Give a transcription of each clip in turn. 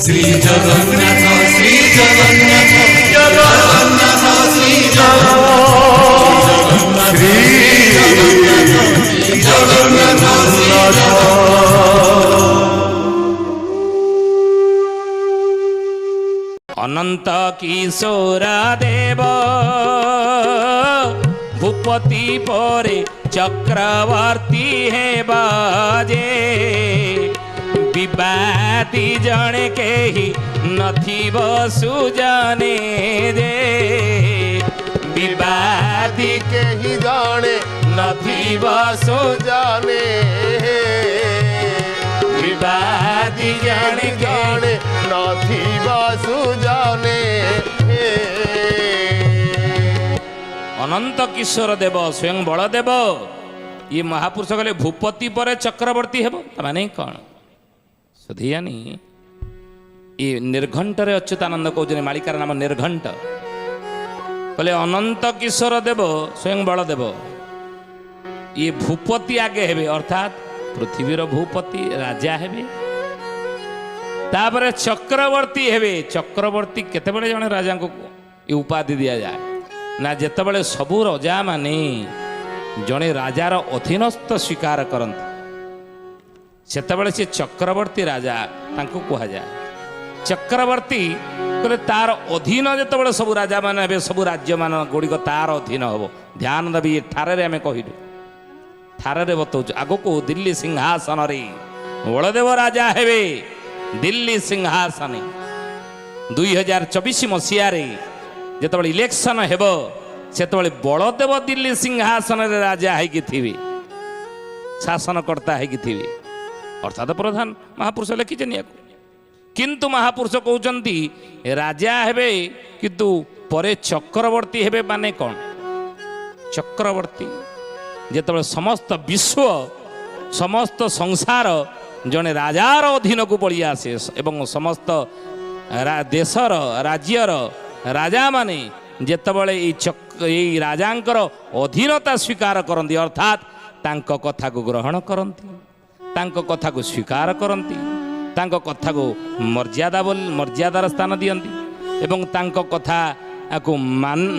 श्री जगन्नाथ श्री जगन्नाथ जगन्नाथ श्री जगन्नाथ श्री जगन्नाथ अनंत किशोर देव भूपति परे चक्रवर्ती है बाजे विवादी जने के ही नथिब सुजाने दे विवादी के ही जाने नथिब सुजाने विवादी जने जाने नथिबा सुजाने अनंत किशोर देव स्वयं बलदेव ये महापुरुष कहले भूपति पर चक्रवर्ती हेब माने कौन सुधियानी ये निर्घंट रे अच्युतानंद कहते मालिकार नाम निर्घंट कहले अनंत किशोर देव स्वयं बलदेव ये भूपति आगे हेबे अर्थात पृथ्वीर भूपति राजा हेबे तापर चक्रवर्ती हेबे चक्रवर्ती केतेबेले जने राजा को ये उपाधि दिया जाए ना जेतेबेले सबु राजा माने जने राजार अधीनस्थ स्वीकार करते सेतेबेले से चक्रवर्ती राजा तांको कहा जाए चक्रवर्ती कहले तार अधीन जेतेबेले सबु राजा माने हेबे सबु राज्य मान गुड़िक तार अधीन हबो ध्यान देबी ठारे रे आमे कहिलु ठारे रे बतौछु आगो को दिल्ली सिंहासन रे बलदेव राजा हेबे दिल्ली सिंहासन 2024 मसीह जिते इलेक्शन हेब से बलदेव दिल्ली सिंहासन रे राजा है शासनकर्ता है अर्थात प्रधान महापुरुष लिखिछन याको किंतु महापुरुष कहउचंती राजा हेबे किंतु परे चक्रवर्ती हेबे माने कौन चक्रवर्ती जेतेबेले समस्त विश्व समस्त संसार जने राजार अधीन को पड़ी आसे एवं समस्त देशर राज्यर राजा माने जेतेबेले ये राजांकर अधीनता स्वीकार करती अर्थात तांको कथा को ग्रहण करती तांको कथा को स्वीकार करती तांको कथा को मर्यादार स्थान दियंती एवं तांको कथा को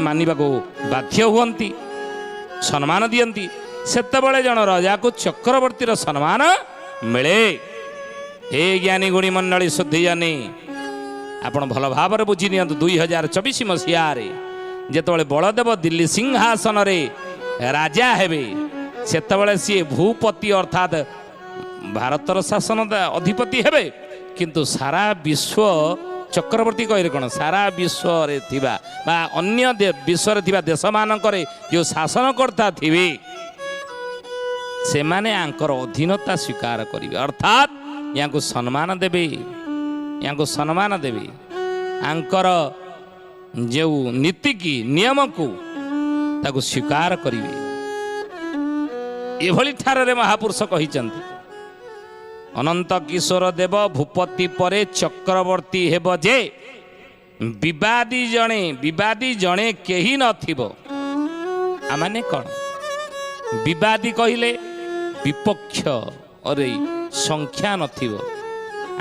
मानिबा को बाध्य हुअंती सम्मान दियंती सेतेबेले जन राजा को चक्रवर्तीर सम्मान मिले हे ज्ञानी गुणी मंडली शुद्धि जानी आपण भल भाव बुझी नि 2024 मसीह जेतेबेले बलदेव दिल्ली सिंहासन रे राजा हेबे सेतेबेले सी भूपति अर्थात भारतर शासन अधिपति हेबे किंतु सारा विश्व चक्रवर्ती कहले कोन सारा विश्व रे थिबा बा अन्य विश्व रे थिबा देश मानकरे जो शासनकर्ता थिबे से माने आंकर अधीनता स्वीकार करिवे अर्थात यांको सम्मान देबे आंकर जो नीति की नियम को ताको स्वीकार करिवे एभली ठारे रे महापुरुष कहिचंती अनंत किशोर देव भूपति परे चक्रवर्ती हेब जे विवादी जणे केही नथिबो आमाने कोन विवादी कहिले विपक्ष अरे संख्या नथिबो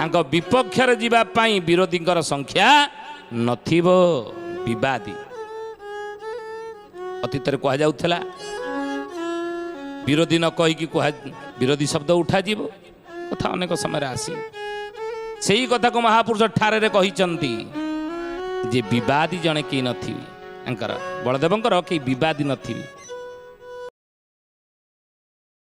आंक विपक्ष रे जीवा पाई विरोधींकर संख्या नथिबो विवादी अतीत रे कहा जाउथला विरोधी न कहि कि विरोधी शब्द उठा जीवो कथा अनेक समय आसी सेही कथा को महापुरुष ठारे रे कहिचंती जे विवादी जणे के नथिबी आंकर बलदेवंकर के विवादी नथिबी